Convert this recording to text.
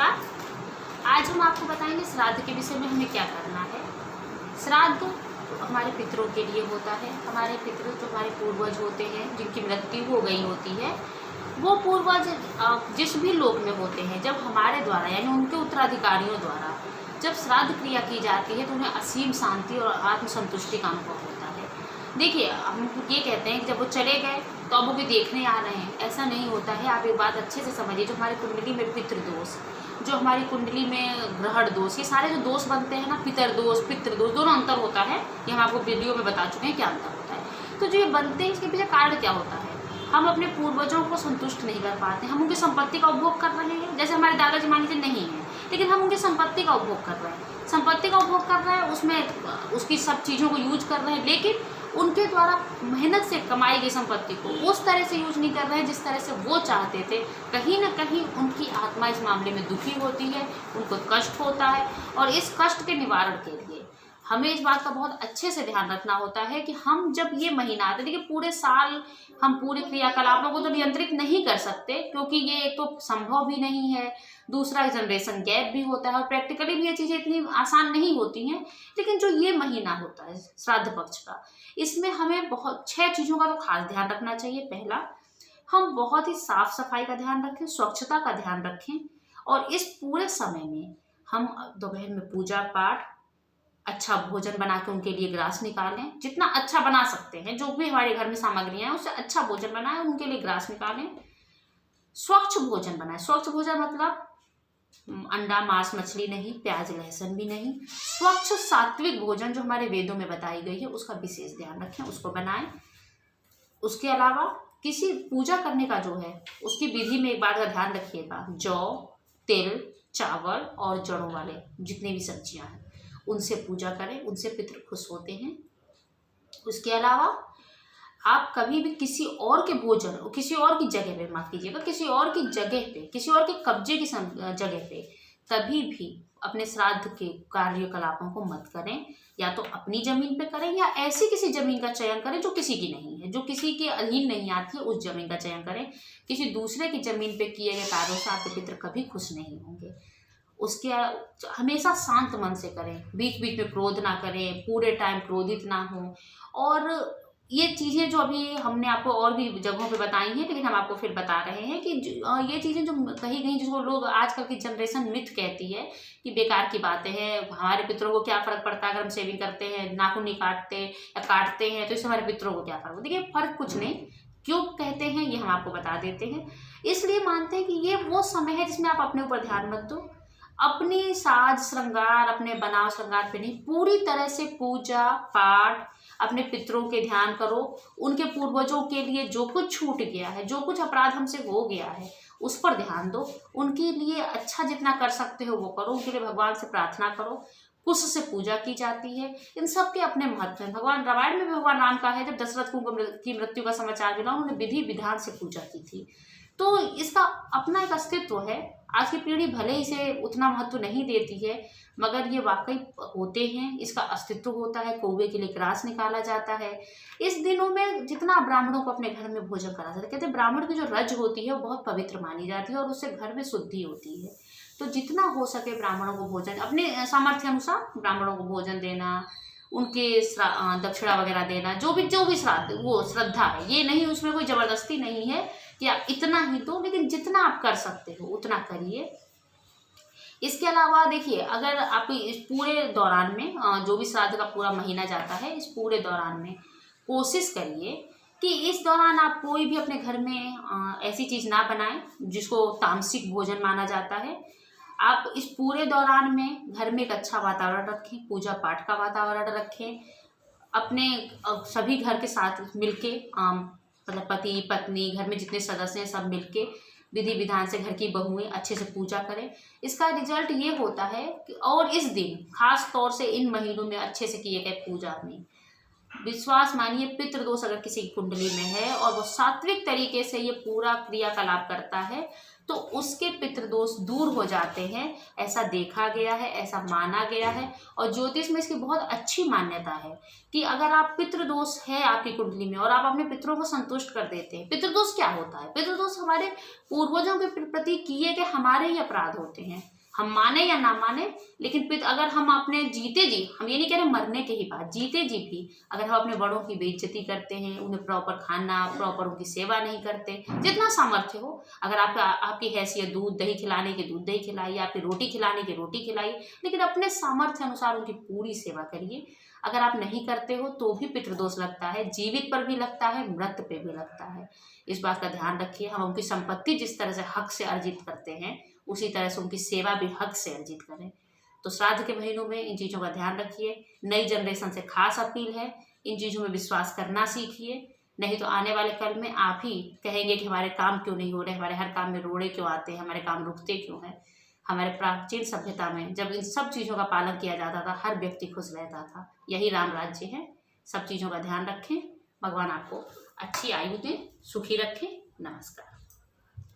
नमस्कार। आज हम आपको बताएंगे श्राद्ध के विषय में हमें क्या करना है। श्राद्ध हमारे पितरों के लिए होता है। हमारे पितरों जो हमारे पूर्वज होते हैं, जिनकी मृत्यु हो गई होती है, वो पूर्वज जिस भी लोक में होते हैं, जब हमारे द्वारा यानी उनके उत्तराधिकारियों द्वारा जब श्राद्ध क्रिया की जाती है तो उन्हें असीम शांति और आत्मसंतुष्टि का अनुभव होता है। देखिए, हम ये कहते हैं कि जब वो चले गए तो अब वो भी देखने आ रहे हैं, ऐसा नहीं होता है। आप एक बात अच्छे से समझिए, जो हमारी कुंडली में पितृदोष, जो हमारी कुंडली में ग्रहण दोष, ये सारे जो दोष बनते हैं ना, पितृदोष पितृदोष दोनों अंतर होता है। ये हम आपको वीडियो में बता चुके हैं क्या अंतर होता है। तो जो ये बनते हैं, इसके पीछे कारण क्या होता है? हम अपने पूर्वजों को संतुष्ट नहीं कर पाते, हम उनकी संपत्ति का उपभोग कर रहे हैं। जैसे हमारे दादाजी मान लीजिए नहीं है, लेकिन हम उनकी संपत्ति का उपभोग कर रहे हैं, संपत्ति का उपभोग कर रहे हैं, उसमें उसकी सब चीज़ों को यूज कर रहे हैं, लेकिन उनके द्वारा मेहनत से कमाई गई संपत्ति को उस तरह से यूज नहीं कर रहे हैं जिस तरह से वो चाहते थे। कहीं ना कहीं उनकी आत्मा इस मामले में दुखी होती है, उनको कष्ट होता है। और इस कष्ट के निवारण के लिए हमें इस बात का बहुत अच्छे से ध्यान रखना होता है कि हम जब ये महीना आते, देखिए पूरे साल हम पूरे क्रियाकलापों को तो नियंत्रित नहीं कर सकते, क्योंकि ये एक तो संभव भी नहीं है, दूसरा जनरेशन गैप भी होता है, और प्रैक्टिकली भी ये चीज़ें इतनी आसान नहीं होती हैं। लेकिन जो ये महीना होता है श्राद्ध पक्ष का, इसमें हमें बहुत 6 चीज़ों का तो खास ध्यान रखना चाहिए। पहला, हम बहुत ही साफ सफाई का ध्यान रखें, स्वच्छता का ध्यान रखें, और इस पूरे समय में हम दोपहर में पूजा पाठ, अच्छा भोजन बना के उनके लिए ग्रास निकालें, जितना अच्छा बना सकते हैं, जो भी हमारे घर में सामग्रियां हैं उससे अच्छा भोजन बनाएं, उनके लिए ग्रास निकालें। स्वच्छ भोजन बनाएं। स्वच्छ भोजन मतलब अंडा मांस मछली नहीं, प्याज लहसुन भी नहीं, स्वच्छ सात्विक भोजन जो हमारे वेदों में बताई गई है उसका विशेष ध्यान रखें, उसको बनाएं। उसके अलावा किसी पूजा करने का जो है उसकी विधि में एक बात का ध्यान रखिएगा, जौ, तिल, चावल और जड़ों वाले जितनी भी सब्जियां हैं उनसे पूजा करें, उनसे पितृ खुश होते हैं। उसके अलावा आप कभी भी किसी और के भोजन, किसी और की जगह पे मत कीजिएगा, किसी और की जगह पे, किसी और के कब्जे की जगह पे कभी भी अपने श्राद्ध के कार्यकलापों को मत करें। या तो अपनी जमीन पे करें या ऐसी किसी जमीन का चयन करें जो किसी की नहीं है, जो किसी के अधीन नहीं आती है, उस जमीन का चयन करें। किसी दूसरे की जमीन पे किए गए कार्यों से आपके पितृ कभी खुश नहीं होंगे। उसके हमेशा शांत मन से करें, बीच बीच में क्रोध ना करें, पूरे टाइम क्रोधित ना हो। और ये चीज़ें जो अभी हमने आपको और भी जगहों पे बताई हैं, लेकिन हम आपको फिर बता रहे हैं कि ये चीज़ें जो कहीं कहीं जिसको लोग आजकल की जनरेशन मिथ कहती है कि बेकार की बातें हैं, हमारे पितरों को क्या फ़र्क पड़ता है अगर हम शेविंग करते हैं, नाखून नहीं काटते या काटते हैं तो इससे हमारे पितरों को क्या फ़र्क पड़ता है। देखिए, फ़र्क कुछ नहीं। क्यों कहते हैं ये हम आपको बता देते हैं। इसलिए मानते हैं कि ये वो समय है जिसमें आप अपने ऊपर ध्यान मत दो, अपनी साज श्रृंगार, अपने बनाव श्रृंगार पे नहीं, पूरी तरह से पूजा पाठ, अपने पितरों के ध्यान करो। उनके पूर्वजों के लिए जो कुछ छूट गया है, जो कुछ अपराध हमसे हो गया है, उस पर ध्यान दो। उनके लिए अच्छा जितना कर सकते हो वो करो, उनके लिए भगवान से प्रार्थना करो। कुश से पूजा की जाती है। इन सब के अपने महत्व हैं। भगवान रामायण में भी भगवान राम का है, जब दशरथ की मृत्यु का समाचार मिला, उन्होंने विधि विधान से पूजा की थी। तो इसका अपना एक अस्तित्व है। आज की पीढ़ी भले इसे उतना महत्व नहीं देती है, मगर ये वाकई होते हैं, इसका अस्तित्व होता है। कौवे के लिए ग्रास निकाला जाता है। इस दिनों में जितना ब्राह्मणों को अपने घर में भोजन करा सकते, कहते हैं ब्राह्मण की जो रज होती है वो बहुत पवित्र मानी जाती है और उससे घर में शुद्धि होती है। तो जितना हो सके ब्राह्मणों को भोजन, अपने सामर्थ्य अनुसार ब्राह्मणों को भोजन देना, उनके दक्षिणा वगैरह देना, जो भी श्राद्ध, वो श्रद्धा है, ये नहीं, उसमें कोई जबरदस्ती नहीं है कि आप इतना ही दो, लेकिन जितना आप कर सकते हो उतना करिए। इसके अलावा देखिए, अगर आप इस पूरे दौरान में जो भी श्राद्ध का पूरा महीना जाता है, इस पूरे दौरान में कोशिश करिए कि इस दौरान आप कोई भी अपने घर में ऐसी चीज़ ना बनाएं जिसको तामसिक भोजन माना जाता है। आप इस पूरे दौरान में घर में एक अच्छा वातावरण रखें, पूजा पाठ का वातावरण रखें, अपने सभी घर के साथ मिलके, मतलब पति पत्नी, घर में जितने सदस्य हैं सब मिलके विधि विधान से घर की बहुएं अच्छे से पूजा करें। इसका रिजल्ट ये होता है कि, और इस दिन खास तौर से इन महीनों में अच्छे से किए गए पूजा में विश्वास मानिए, पितृदोष अगर किसी की कुंडली में है और वो सात्विक तरीके से ये पूरा क्रियाकलाप करता है तो उसके पितृदोष दूर हो जाते हैं। ऐसा देखा गया है, ऐसा माना गया है और ज्योतिष में इसकी बहुत अच्छी मान्यता है कि अगर आप पितृदोष है आपकी कुंडली में और आप अपने पितरों को संतुष्ट कर देते हैं। पितृदोष क्या होता है? पितृदोष हमारे पूर्वजों के प्रति किए गए हमारे ही अपराध होते हैं, हम माने या ना माने, लेकिन अगर हम अपने जीते जी, हम ये नहीं कह रहे मरने के ही बाद, जीते जी भी अगर हम अपने बड़ों की बेइज्जती करते हैं, उन्हें प्रॉपर खाना, प्रॉपर उनकी सेवा नहीं करते, जितना सामर्थ्य हो, अगर आपकी हैसियत दूध दही खिलाने की दूध दही खिलाइए, आपकी रोटी खिलाने की रोटी खिलाइए, लेकिन अपने सामर्थ्य अनुसार उनकी पूरी सेवा करिए। अगर आप नहीं करते हो तो भी पितृदोष लगता है, जीवित पर भी लगता है, मृत पे भी लगता है। इस बात का ध्यान रखिए। हम उनकी संपत्ति जिस तरह से हक से अर्जित करते हैं उसी तरह से उनकी सेवा भी हक से अर्जित करें। तो श्राद्ध के महीनों में इन चीज़ों का ध्यान रखिए। नई जनरेशन से खास अपील है, इन चीज़ों में विश्वास करना सीखिए, नहीं तो आने वाले कल में आप ही कहेंगे कि हमारे काम क्यों नहीं हो रहे, हमारे हर काम में रोड़े क्यों आते हैं, हमारे काम रुकते क्यों हैं। हमारे प्राचीन सभ्यता में जब इन सब चीज़ों का पालन किया जाता था, हर व्यक्ति खुश रहता था। यही राम राज्य है। सब चीज़ों का ध्यान रखें। भगवान आपको अच्छी आयु दें, सुखी रखें। नमस्कार।